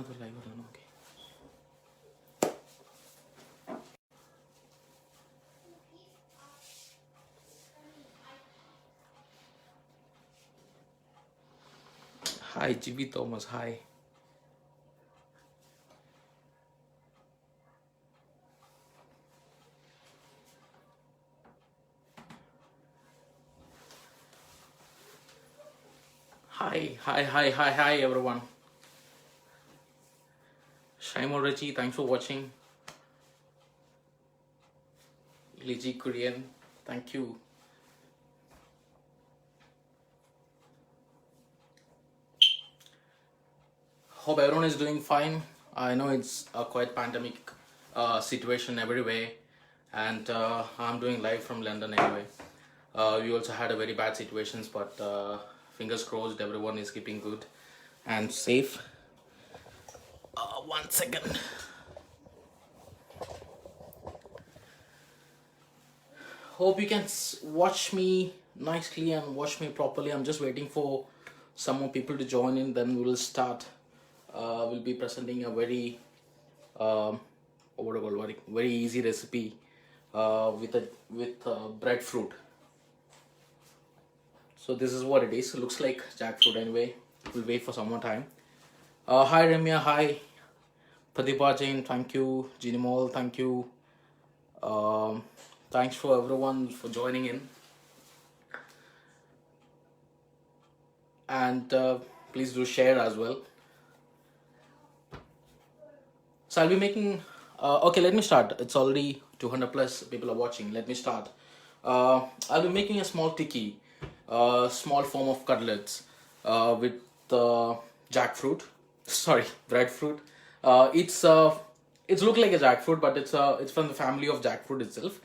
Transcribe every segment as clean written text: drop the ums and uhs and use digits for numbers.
another live button. Okay. Hi, GB Thomas. Hi. Hi, everyone. Shaimon Rachi, thanks for watching. Liji Korean, thank you. Hope everyone is doing fine. I know it's a quite pandemic situation everywhere, and I'm doing live from London anyway. We also had a very bad situations, but fingers crossed everyone is keeping good and safe. 1 second. Hope you can watch me nicely and watch me properly. I'm just waiting for some more people to join in, then we will start. We'll be presenting a very very easy recipe with breadfruit. So this is what it is. It looks like jackfruit anyway. We'll wait for some more time. Hi Ramya, hi Padipa Jain, thank you. Jinimol, thank you. Thanks for everyone for joining in. And please do share as well. So I'll be making, okay, let me start. It's already 200 plus people are watching. Let me start. I'll be making a small tikki, small form of cutlets with jackfruit. Sorry, breadfruit. It's look like a jackfruit, but it's from the family of jackfruit itself.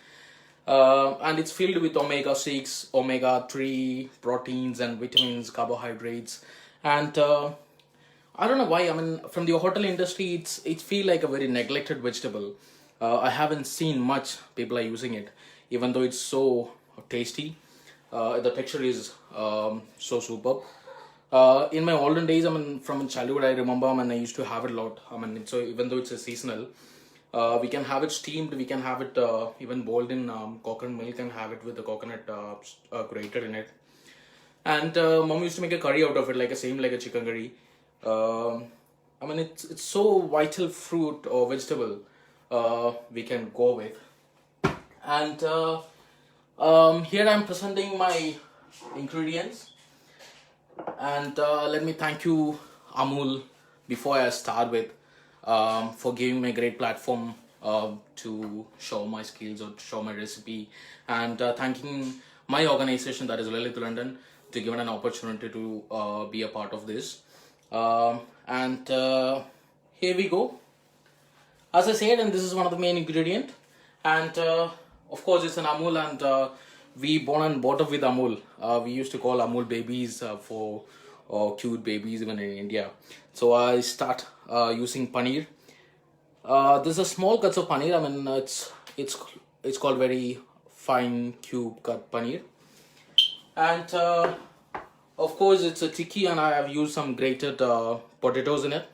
And it's filled with omega-6, omega-3 proteins and vitamins, carbohydrates, and I don't know why. I mean, from the hotel industry, it feel like a very neglected vegetable. I haven't seen much people are using it, even though it's so tasty. The texture is so superb. In my olden days, I mean, from childhood, I remember, I mean, I used to have it a lot. I mean, so even though it's a seasonal, we can have it steamed. We can have it even boiled in coconut milk and have it with the coconut grated in it. And mom used to make a curry out of it, like a chicken curry. I mean, it's so vital fruit or vegetable we can go with. And here I'm presenting my ingredients. And let me thank you, Amul, before I start with, for giving me a great platform to show my skills or to show my recipe, and thanking my organization, that is Lalit London, to give an opportunity to be a part of this. And here we go. As I said, and this is one of the main ingredient, and of course it's an Amul, and we born and brought up with Amul. We used to call Amul babies for cute babies even in India. So I start using paneer. This is a small cuts of paneer. I mean, it's called very fine cube cut paneer, and of course it's a tikki, and I have used some grated potatoes in it,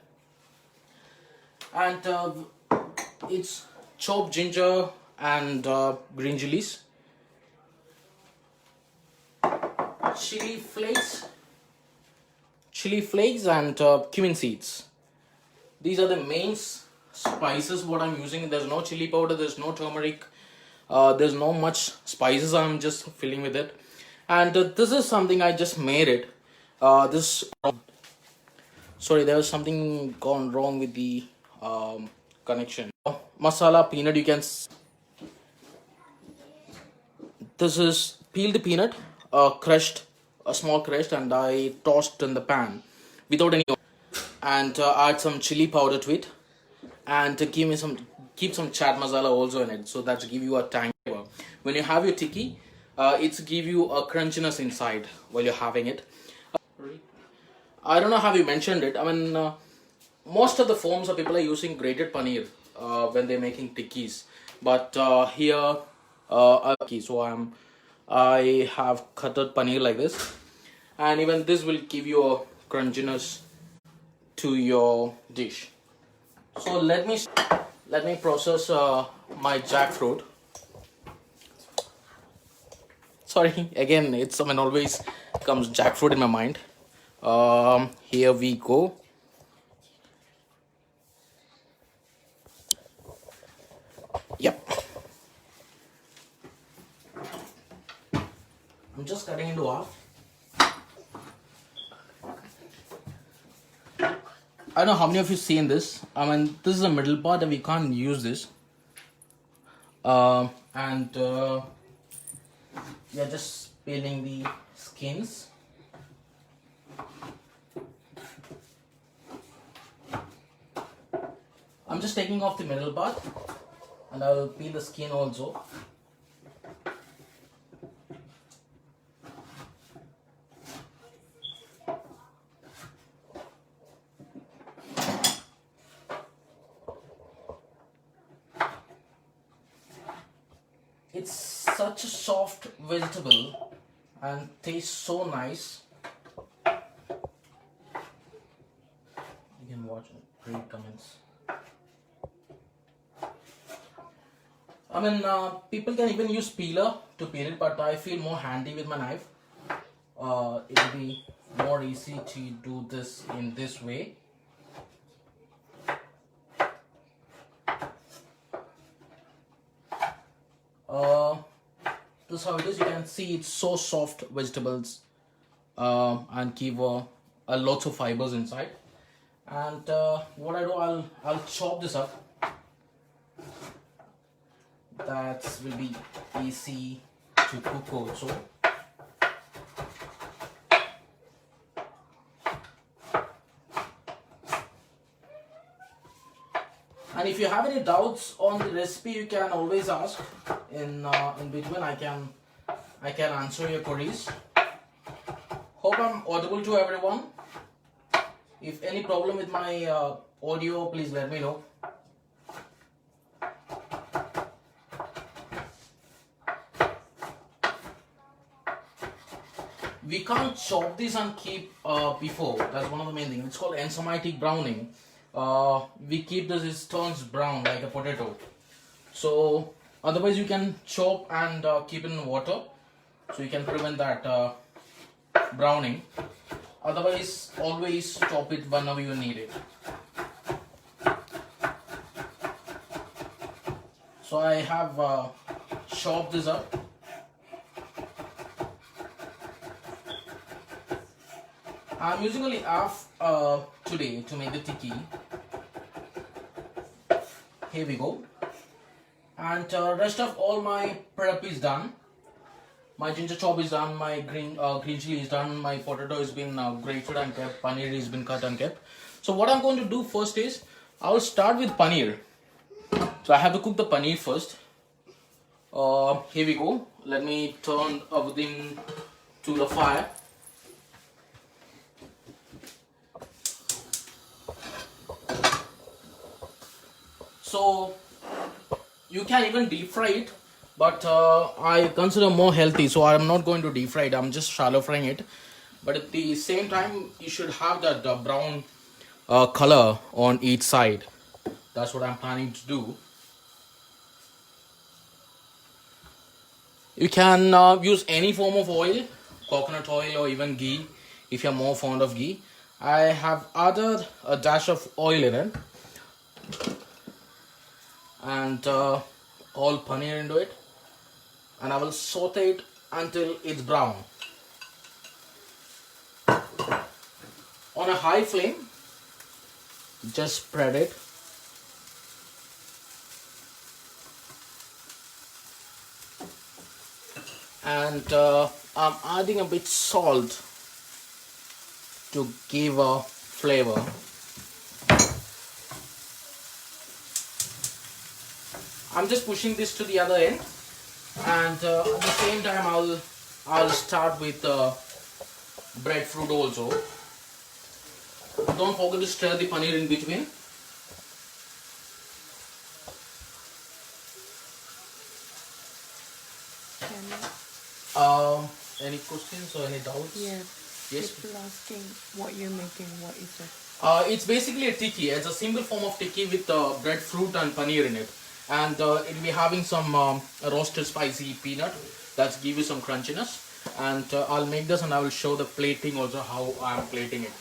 and it's chopped ginger and green chilies, chili flakes, and cumin seeds. These are the main spices what I'm using. There's no chili powder, there's no turmeric, there's no much spices. I'm just filling with it, and this is something I just made it. Sorry, there was something gone wrong with the connection. Masala peanut, you can. This is peeled peanut, crushed, a small crushed, and I tossed in the pan without any oil, and add some chili powder to it, and to keep some chaat masala also in it, so that give you a tang flavor. When you have your tikki, it's give you a crunchiness inside while you're having it. I don't know how you mentioned it. I mean, most of the forms of people are using grated paneer when they're making tikkis, but here so I have cutted paneer like this, and even this will give you a crunchiness to your dish. So let me process my jackfruit. Sorry, again, it's I mean always comes jackfruit in my mind. Here we go. Yep. I'm just cutting into half. I don't know how many of you seen this. I mean, this is the middle part and we can't use this. And we are just peeling the skins. I'm just taking off the middle part and I will peel the skin also. It's such a soft vegetable and tastes so nice. You can watch it. Great comments. I mean, people can even use peeler to peel it, but I feel more handy with my knife. It will be more easy to do this in this way. This is how it is. You can see it's so soft vegetables and give a lots of fibers inside. And what I do, I'll chop this up. That will be easy to cook also. And if you have any doubts on the recipe, you can always ask in between. I can answer your queries. Hope I'm audible to everyone. If any problem with my audio, please let me know. We can't chop this and keep before. That's one of the main things. It's called enzymatic browning. We keep this, it turns brown like a potato. So otherwise you can chop and keep it in water. So you can prevent that browning. Otherwise, always chop it whenever you need it. So I have chopped this up. I'm using only half today to make the tikki. Here we go. And rest of all my prep is done. My ginger chop is done, my green chili is done, my potato has been grated and kept, paneer has been cut and kept. So what I'm going to do first is, I will start with paneer. So I have to cook the paneer first. Here we go. Let me turn everything to the fire. So you can even deep fry it, but I consider more healthy, so I'm not going to deep fry it. I'm just shallow frying it, but at the same time you should have that brown color on each side. That's what I'm planning to do. You can use any form of oil, coconut oil or even ghee if you're more fond of ghee. I have added a dash of oil in it and all paneer into it, and I will saute it until it's brown on a high flame. Just spread it. And I'm adding a bit salt to give a flavor. I'm just pushing this to the other end, and at the same time I'll start with breadfruit also. Don't forget to stir the paneer in between. Any questions or any doubts? Yeah. Yes. People asking what you're making. What is it? It's basically a tikki. It's a simple form of tikki with breadfruit and paneer in it, and it'll be having some roasted spicy peanut that's give you some crunchiness. And I'll make this and I will show the plating also how I'm plating it.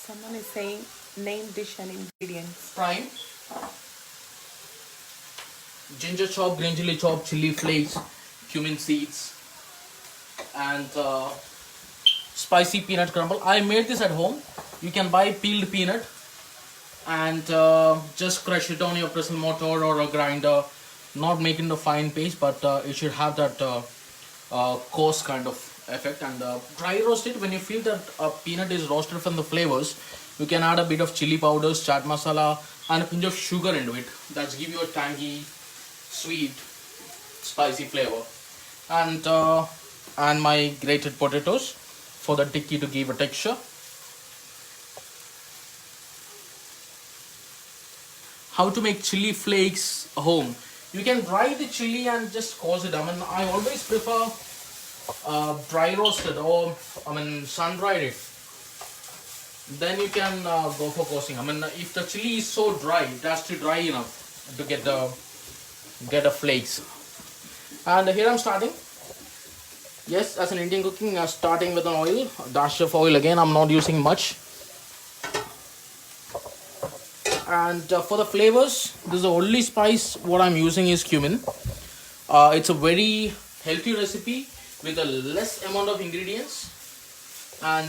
Someone is saying name dish and ingredients. Prime ginger chop, green chili chop, chili flakes, cumin seeds, and spicy peanut crumble. I made this at home. You can buy peeled peanut and just crush it on your pressing mortar or a grinder. Not making the fine paste, but it should have that coarse kind of effect. And dry roast it. When you feel that peanut is roasted from the flavors, you can add a bit of chili powders, chaat masala, and a pinch of sugar into it. That's give you a tangy, sweet, spicy flavor. And my grated potatoes for the tikki to give a texture. How to make chili flakes home? You can dry the chili and just cause it. I mean, I always prefer dry roasted, or sun dried it. Then you can go for causing. I mean, if the chili is so dry, it has to dry enough to get the flakes. And here I'm starting. Yes, as an Indian cooking, starting with an oil, a dash of oil again. I'm not using much. And for the flavors, this is the only spice what I'm using is cumin. It's a very healthy recipe with a less amount of ingredients and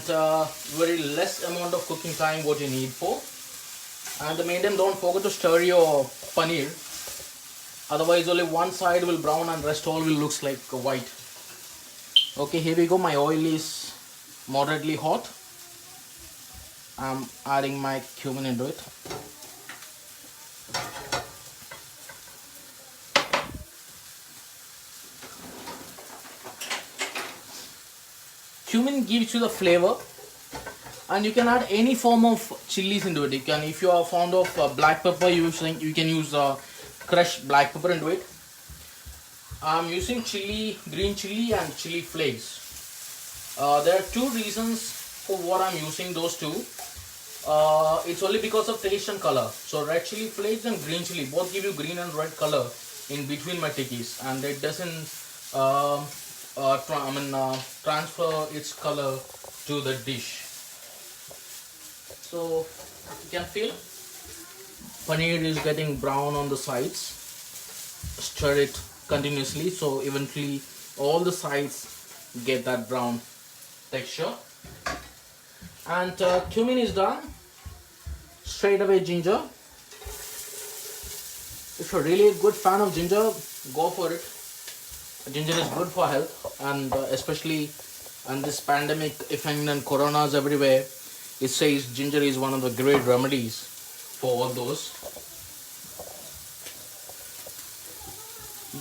very less amount of cooking time what you need for. And the main thing, don't forget to stir your paneer. Otherwise, only one side will brown and rest all will looks like white. Okay, here we go. My oil is moderately hot. I'm adding my cumin into it. Cumin gives you the flavor, and you can add any form of chilies into it. You can, if you are fond of black pepper, you can use crushed black pepper into it. I'm using green chili and chili flakes. There are two reasons for what I'm using those two. It's only because of taste and color. So red chili flakes and green chili both give you green and red color in between my tikkis, and it doesn't transfer its color to the dish. So you can feel paneer is getting brown on the sides. Stir it continuously so eventually all the sides get that brown texture. And cumin is done. Straight away ginger. If you're really a good fan of ginger, go for it. Ginger is good for health, and especially in this pandemic effect and coronas everywhere, it says ginger is one of the great remedies for all those.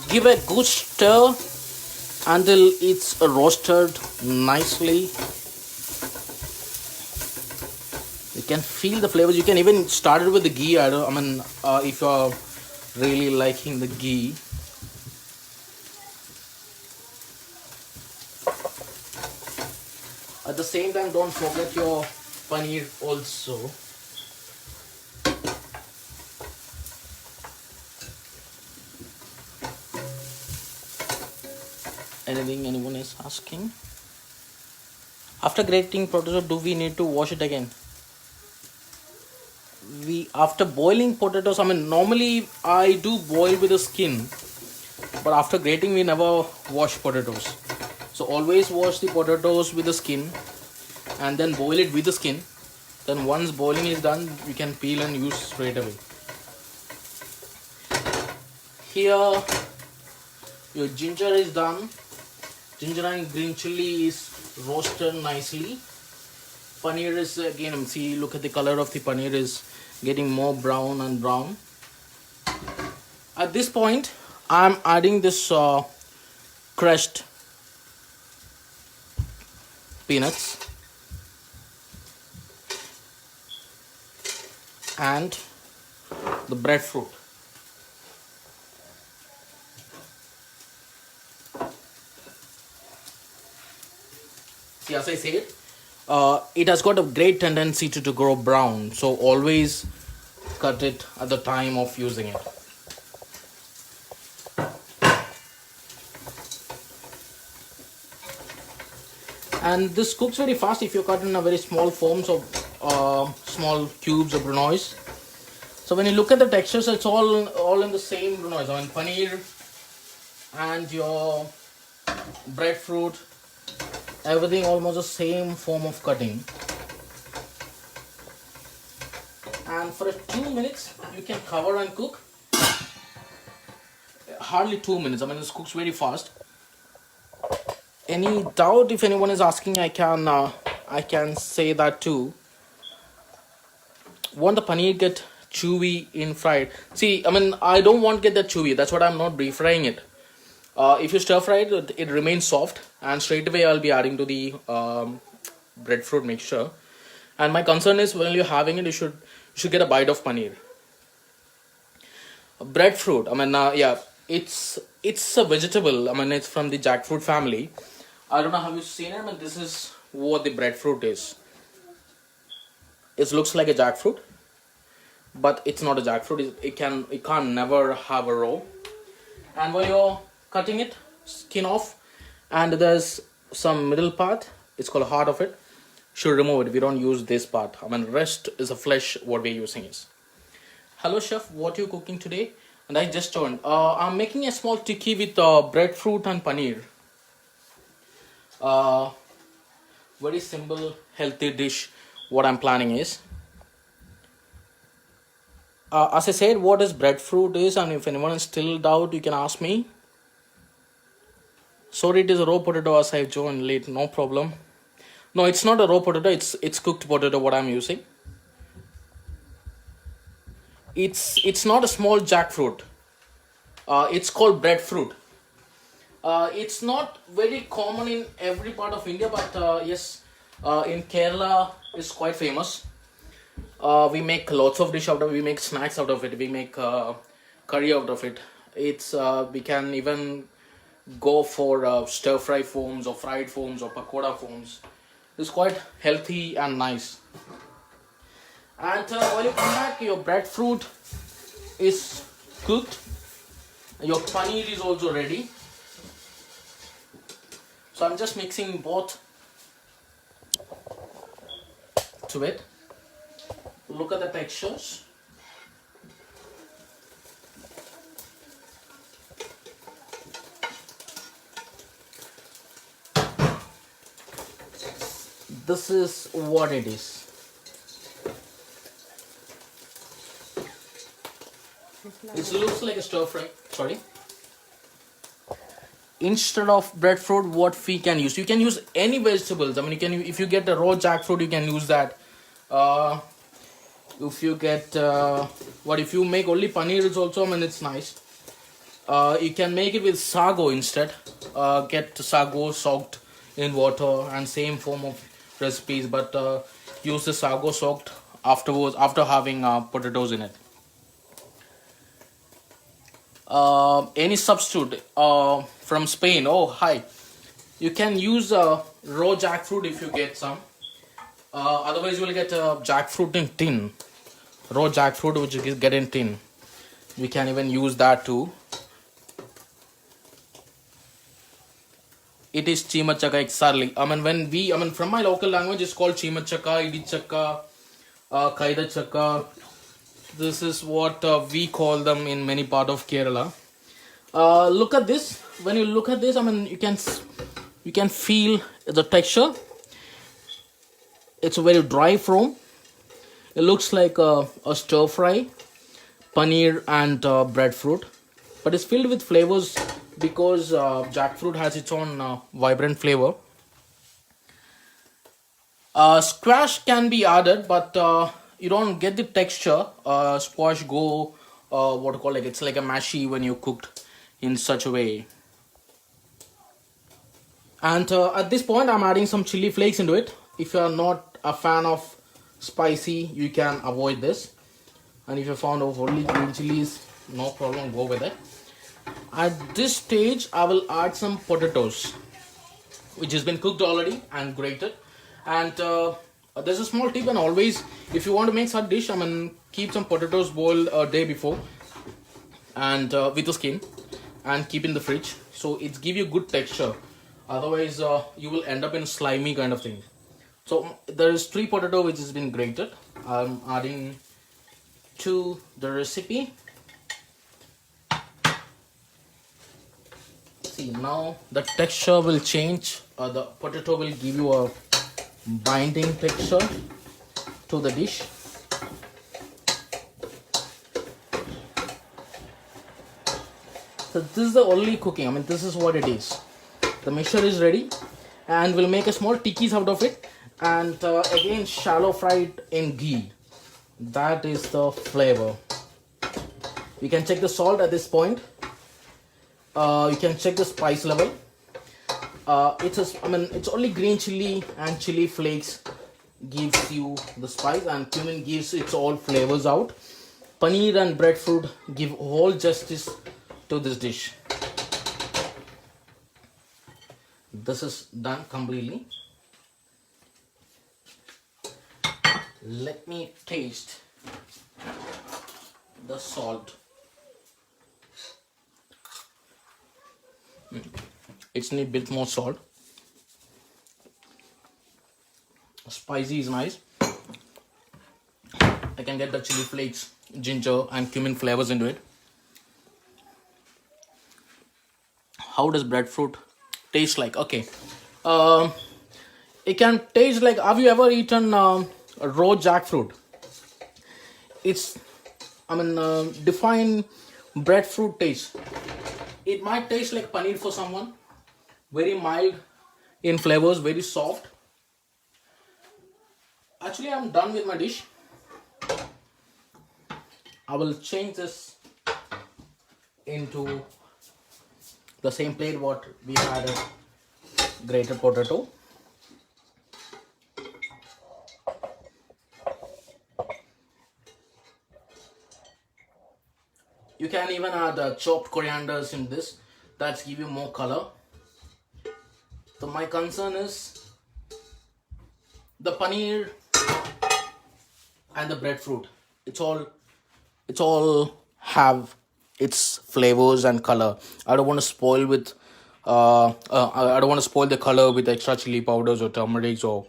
Give a good stir until it's roasted nicely. You can feel the flavors. You can even start it with the ghee. If you're really liking the ghee. At the same time, don't forget your paneer also. Anything anyone is asking? After grating potato, do we need to wash it again? After boiling potatoes, normally I do boil with the skin, but after grating we never wash potatoes. So always wash the potatoes with the skin and then boil it with the skin. Then once boiling is done, you can peel and use straight away. Here your ginger is done. Ginger and green chili is roasted nicely. Paneer is again, see, look at the color of the paneer is getting more brown and brown. At this point, I'm adding this crushed peanuts and the breadfruit. See, as I said, it has got a great tendency to grow brown. So always cut it at the time of using it. And this cooks very fast if you cut in a very small forms of small cubes of brunoise. So when you look at the textures, it's all in the same brunoise. I mean, paneer and your breadfruit, everything almost the same form of cutting. And for 2 minutes you can cover and cook. Hardly 2 minutes. I mean, this cooks very fast. Any doubt, if anyone is asking, I can say that too. Want the paneer get chewy in fried? See, I mean, I don't want to get that chewy. That's what I'm not refrying it. If you stir fry it, it remains soft, and straight away I'll be adding to the breadfruit mixture. And my concern is when you're having it, you should get a bite of paneer. Breadfruit. I mean, yeah, it's a vegetable. I mean, it's from the jackfruit family. I don't know how you've seen it. I mean, this is what the breadfruit is. It looks like a jackfruit, but it's not a jackfruit. It can't never have a row. And while you're cutting it, skin off, and there's some middle part. It's called heart of it. Should remove it. We don't use this part. I mean, rest is the flesh. What we're using is. Hello, chef. What are you cooking today? And I just joined. I'm making a small tikki with breadfruit and paneer. Very simple, healthy dish. What I'm planning is, as I said, what is breadfruit is, and if anyone is still doubt, you can ask me. Sorry, it is a raw potato as I joined late. No problem. No, it's not a raw potato. It's cooked potato. What I'm using. It's not a small jackfruit. It's called breadfruit. It's not very common in every part of India, but yes, in Kerala it's quite famous. We make lots of dish out of it. We make snacks out of it. We make curry out of it. It's we can even go for stir fry forms or fried forms or pakoda forms. It's quite healthy and nice. And while you come back, your breadfruit is cooked. Your paneer is also ready. So I'm just mixing both to it. Look at the textures. This is what it is. It looks like a stir fry. Sorry. Instead of breadfruit, what we can use? You can use any vegetables. I mean, you can, if you get a raw jackfruit, you can use that. If you get if you make only paneer, it's also, I mean, it's nice. You can make it with sago instead. Get sago soaked in water, and same form of recipes, but use the sago soaked afterwards after having potatoes in it. Any substitute from Spain? Oh, hi. You can use raw jackfruit if you get some. Otherwise, you will get jackfruit in tin. Raw jackfruit, which you get in tin. We can even use that too. It is chimachaka exactly. I mean, from my local language, it's called chimachaka, idichaka, kaidachaka. This is what we call them in many part of Kerala. Look at this. When you look at this, I mean, you can feel the texture. It's a very dry form. It looks like a stir fry, paneer and breadfruit, but it's filled with flavors because jackfruit has its own vibrant flavor. Squash can be added, but you don't get the texture. Squash go what to call it? It's like a mashy when you cooked in such a way. And at this point, I'm adding some chili flakes into it. If you are not a fan of spicy, you can avoid this. And if you're fond of only green chilies, no problem, go with it. At this stage, I will add some potatoes, which has been cooked already and grated. And there's a small tip, and always, if you want to make such dish, keep some potatoes boiled a day before, and with the skin, and keep in the fridge, so it's give you good texture. Otherwise, you will end up in slimy kind of thing. So there is 3 potato which has been grated. I'm adding to the recipe. See, now the texture will change. The potato will give you a binding texture to the dish. So this is the only cooking. This is what it is. The mixture is ready, and we'll make a small tikkis out of it, and again shallow fried in ghee. That is the flavor. You can check the salt at this point. You can check the spice level. It's only green chili and chili flakes gives you the spice, and cumin gives its all flavors out. Paneer and breadfruit give whole justice to this dish. This is done completely. Let me taste the salt. It's need a bit more salt. Spicy is nice. I can get the chili flakes, ginger and cumin flavors into it. How does breadfruit taste like? Okay, it can taste like, have you ever eaten raw jackfruit? It's define breadfruit taste. It might taste like paneer for someone, very mild in flavors, very soft. Actually, I'm done with my dish. I will change this into the same plate what we had a grated potato. You can even add chopped corianders in this. That's give you more color. So my concern is the paneer and the breadfruit. It's all have its flavors and color. I don't want to spoil with I don't want to spoil the color with extra chili powders or turmeric or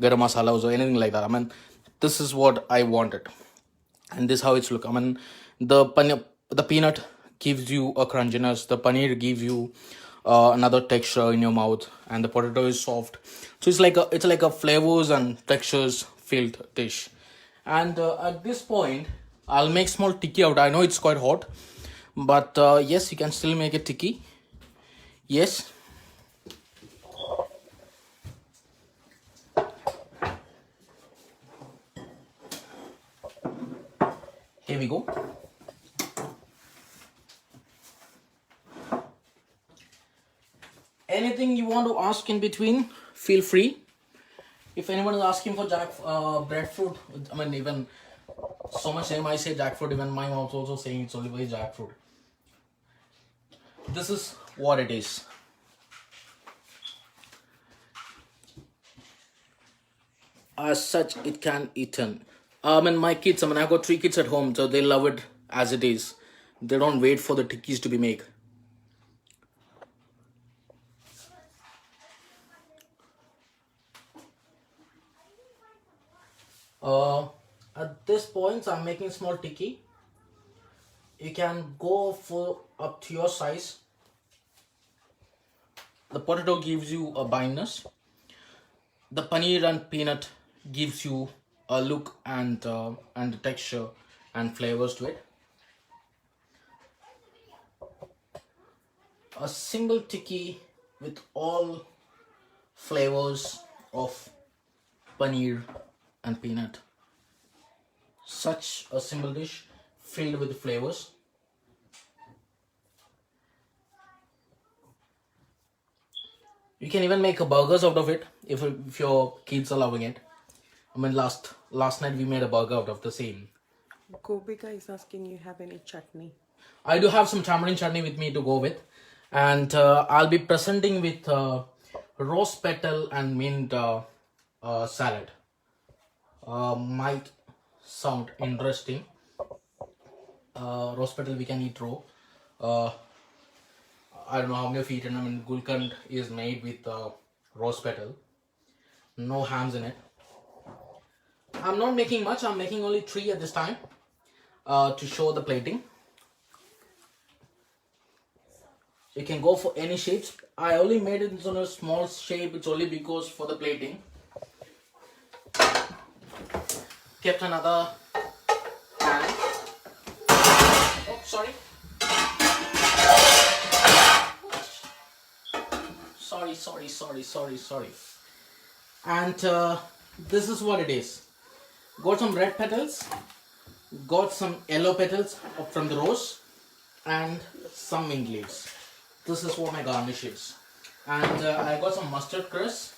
garam masalas or anything like that. This is what I wanted, and this is how it's look. The peanut gives you a crunchiness. The paneer gives you another texture in your mouth, and the potato is soft. So it's like a flavors and textures filled dish. And at this point, I'll make small tikki out. I know it's quite hot, but yes, you can still make a tikki. Yes. Here we go. Anything you want to ask in between, feel free. If anyone is asking for breadfruit, even so much name I say jackfruit, even my mom's also saying it's only jackfruit. This is what it is. As such, it can eaten. My kids, I've got 3 kids at home, so they love it as it is. They don't wait for the tikkis to be made. At this point, I'm making small tikki. You can go for up to your size. The potato gives you a bindness. The paneer and peanut gives you a look and the texture and flavors to it. A single tikki with all flavors of paneer and peanut. Such a simple dish filled with flavors. You can even make a burgers out of it if your kids are loving it. Last night we made a burger out of the same. Gobika is asking you have any chutney. I do have some tamarind chutney with me to go with, and I'll be presenting with rose petal and mint salad. Might sound interesting. Rose petal we can eat raw. Uh, I don't know how many of you eaten. I mean, gulkand is made with rose petal. No hams in it. I'm not making much. I'm making only 3 at this time to show the plating. You can go for any shapes. I only made it in a small shape. It's only because for the plating. Kept another pan. Oh, sorry. Sorry. And this is what it is. Got some red petals. Got some yellow petals from the rose. And some mint leaves. This is what my garnish is. And I got some mustard cress.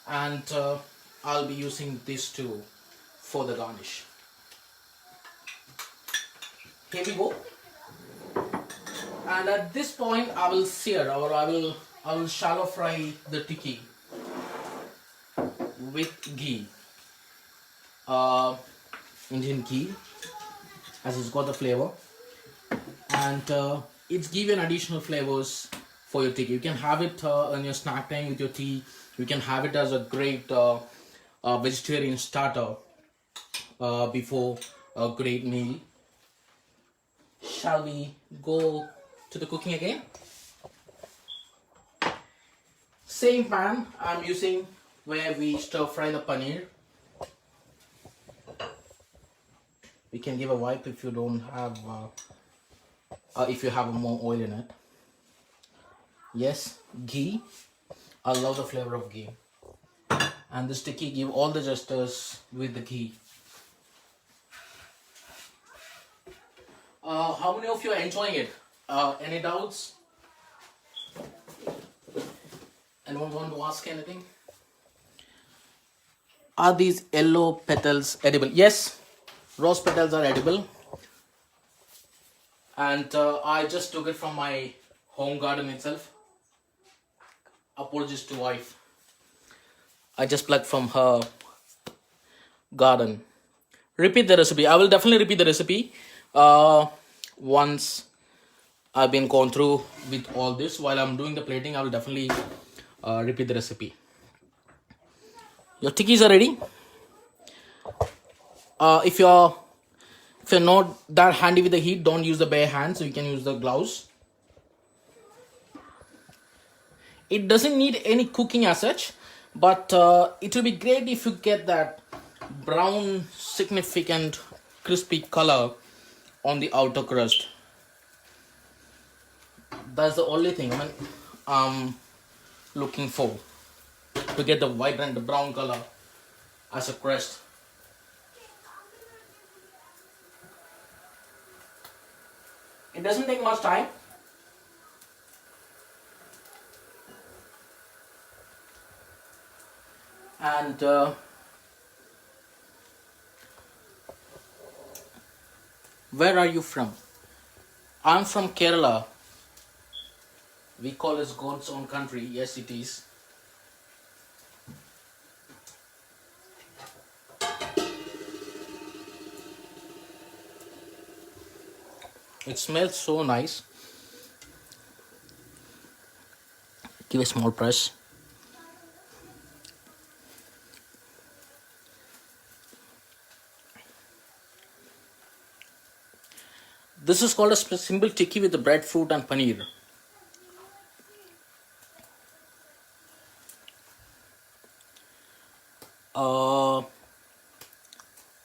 And I'll be using these two for the garnish. Here we go. And at this point I will sear or I will shallow fry the tikki with ghee. Indian ghee, as it's got the flavor, and it's given additional flavors for your tikki. You can have it on your snack time with your tea. You can have it as a great vegetarian starter before a great meal. Shall we go to the cooking again? Same pan I'm using where we stir fry the paneer. We can give a wipe if you don't have, if you have more oil in it. Yes, ghee. I love the flavor of ghee. And this tikki give all the gestures with the ghee. How many of you are enjoying it? Any doubts? Anyone want to ask anything? Are these yellow petals edible? Yes, rose petals are edible. And I just took it from my home garden itself. Apologies to wife. I just plucked from her garden. Repeat the recipe. I will definitely repeat the recipe once I've been gone through with all this. While I'm doing the plating, I will definitely repeat the recipe. Your tikkis are ready. If you're not that handy with the heat, don't use the bare hands. So you can use the gloves. It doesn't need any cooking as such, but it will be great if you get that brown, significant, crispy color on the outer crust. That's the only thing I'm looking for, to get the vibrant brown color as a crust. It doesn't take much time. And where are you from? I'm from Kerala. We call it God's own country. Yes, it is. It smells so nice. Give a small press. This is called a simple tikki with the breadfruit and paneer.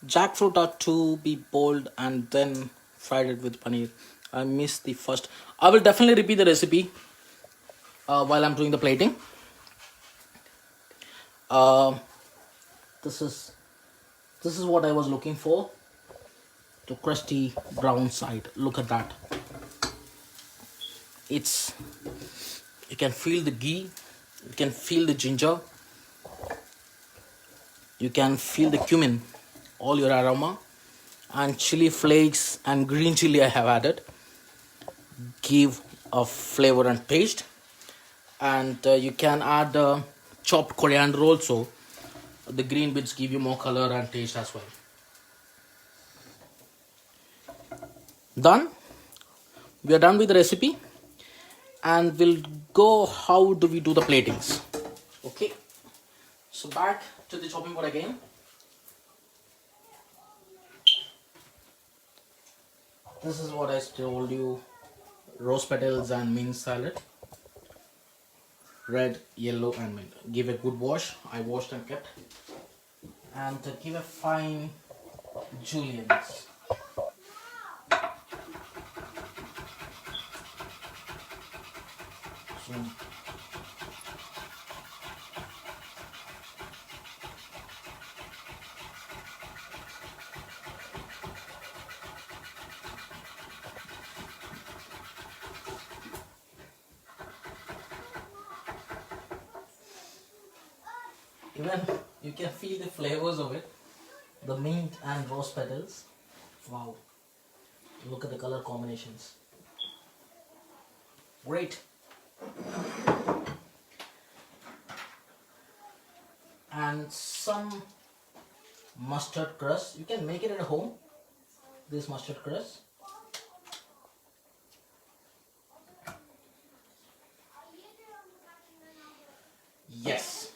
Jackfruit are to be boiled and then fried it with paneer. I missed the first. I will definitely repeat the recipe while I'm doing the plating. This is what I was looking for. The crusty brown side. Look at that. You can feel the ghee. You can feel the ginger. You can feel the cumin, all your aroma, and chili flakes and green chili I have added. Give a flavor and taste. And you can add chopped coriander also The green bits give you more color and taste as well. Done. We are done with the recipe, and we'll go how do we do the platings. Okay, so back to the chopping board again. This is what I told you: rose petals and mint salad, red, yellow and mint. Give a good wash. I washed and kept, and give a fine julienne. So, even you can feel the flavors of it, the mint and rose petals. Wow, look at the color combinations. Great. And some mustard crust. You can make it at home, this mustard crust. Yes.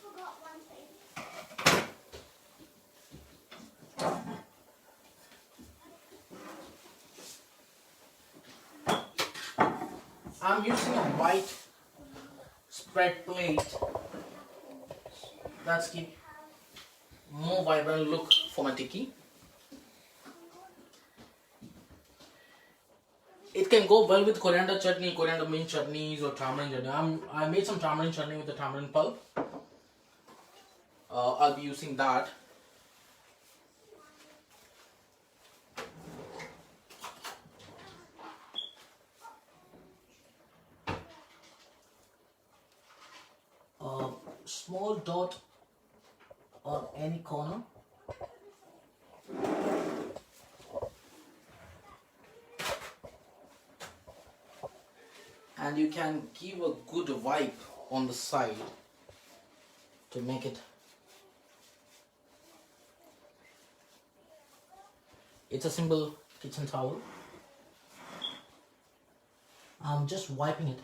I'm using a white spread plate. That's give more vibrant look for my tikki. It can go well with coriander chutney, coriander mint chutneys or tamarind chutney. I made some tamarind chutney with the tamarind pulp. I'll be using that. A small dot on any corner. And you can give a good wipe on the side to make it. It's a simple kitchen towel. I'm just wiping it.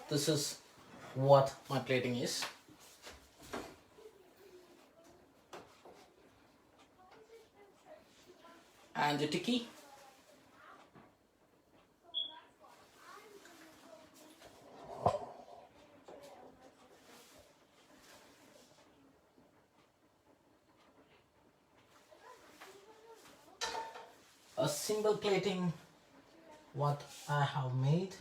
This is what my plating is. And the tikki. A simple plating what I have made.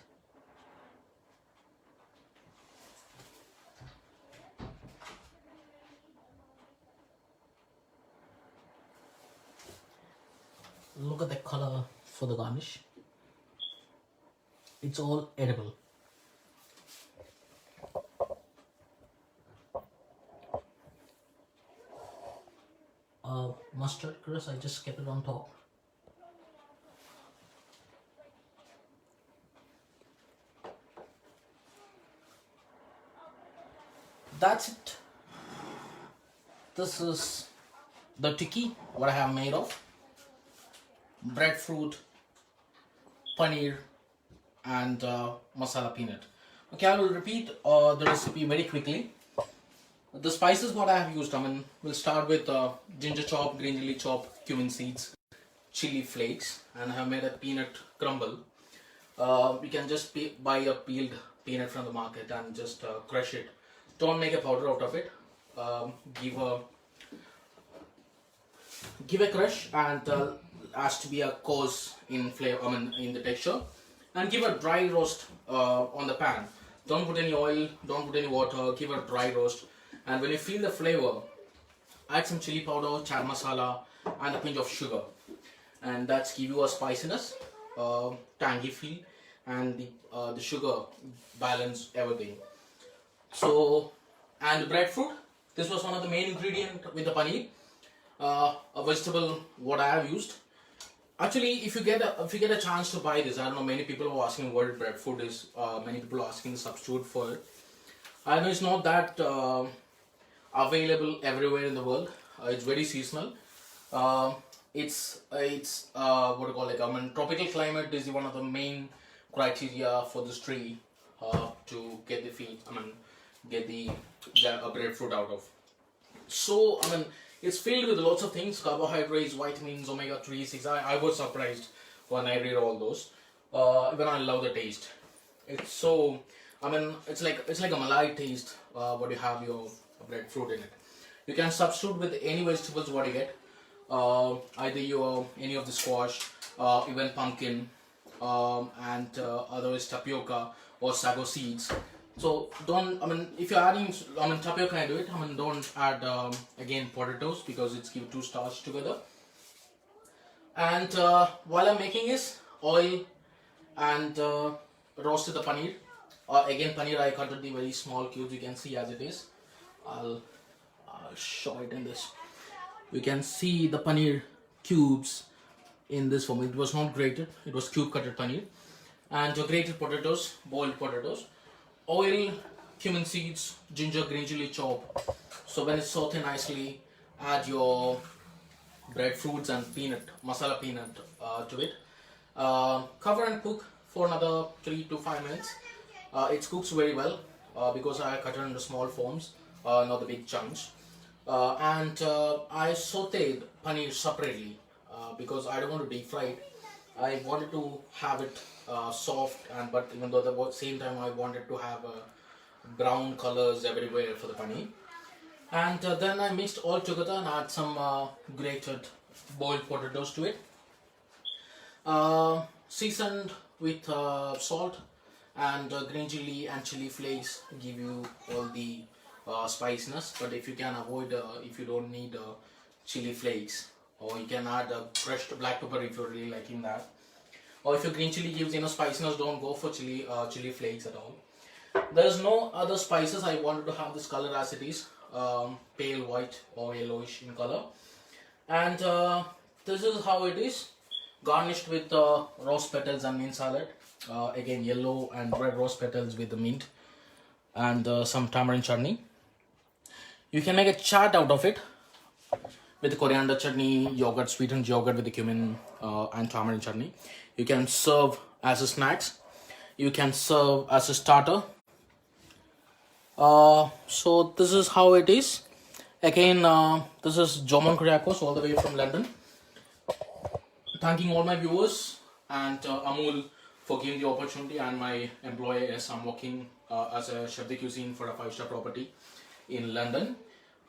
Look at the color for the garnish. It's all edible. Mustard crust, I just kept it on top. That's it. This is the tikki, what I have made of. Breadfruit, paneer and masala peanut. Okay, I will repeat the recipe very quickly. The spices what I have used, we'll start with ginger chop, green chili chop, cumin seeds, chili flakes, and I have made a peanut crumble. You can just buy a peeled peanut from the market and just crush it. Don't make a powder out of it. Give a crush and has to be a coarse in flavor, in the texture, and give a dry roast on the pan. Don't put any oil, don't put any water, give a dry roast. And when you feel the flavor, add some chili powder, chaat masala and a pinch of sugar, and that's give you a spiciness, tangy feel, and the sugar balance everything. So, and the breadfruit, this was one of the main ingredient with the paneer. a vegetable what I have used. Actually, if you get a chance to buy this, I don't know. Many people are asking what breadfruit is. Many people are asking the substitute for it. I know it's not that available everywhere in the world. It's very seasonal. It's what do you call it? I mean, tropical climate is one of the main criteria for this tree to get the feed. I mean, get the breadfruit out of. So, I mean, it's filled with lots of things: carbohydrates, vitamins, omega 3, 6. I was surprised when I read all those. Even I love the taste. It's so. I mean, it's like a malai taste. What you have your breadfruit in it. You can substitute with any vegetables what you get. Either your any of the squash, even pumpkin, and otherwise tapioca or sago seeds. So don't. I mean, if you're adding, I mean tapioca, I do it. I mean, don't add again potatoes because it's give two starch together. And while I'm making is oil and roasted the paneer. Again, paneer I cut it the very small cubes. You can see as it is. I'll show it in this. You can see the paneer cubes in this form. It was not grated. It was cube cutted paneer. And your grated potatoes, boiled potatoes, oil, cumin seeds, ginger, green chili chop. So when it's sauteed nicely, add your breadfruits and masala peanut to it. Cover and cook for another 3 to 5 minutes. It cooks very well because I cut it into small forms, not the big chunks. And I sauteed paneer separately because I don't want to deep fry it. I wanted to have it soft, and but even though at the same time I wanted to have brown colors everywhere for the paneer. And then I mixed all together and add some grated boiled potatoes to it. Seasoned with salt and green chili and chili flakes give you all the spiciness. But if you can avoid, if you don't need chili flakes, or you can add crushed black pepper if you're really liking that. Or if your green chili gives spiciness, don't go for chili flakes at all. There's no other spices. I wanted to have this color as it is, pale white or yellowish in color. And this is how it is, garnished with rose petals and mint salad. Again, yellow and red rose petals with the mint and some tamarind chutney. You can make a chaat out of it with the coriander chutney, yogurt, sweetened yogurt with the cumin and tamarind chutney. You can serve as a snacks. You can serve as a starter. So this is how it is. Again, this is Jomon Kuriakose all the way from London. Thanking all my viewers and Amul for giving the opportunity, and my employer as I'm working as a Chef-de-Cuisine for a 5-star property in London,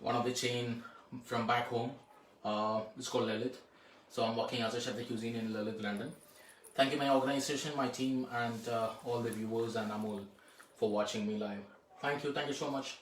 one of the chain from back home. It's called Lalit. So I'm working as a Chef-de-Cuisine in Lalit, London. Thank you my organization, my team, and all the viewers and Amul for watching me live. Thank you so much.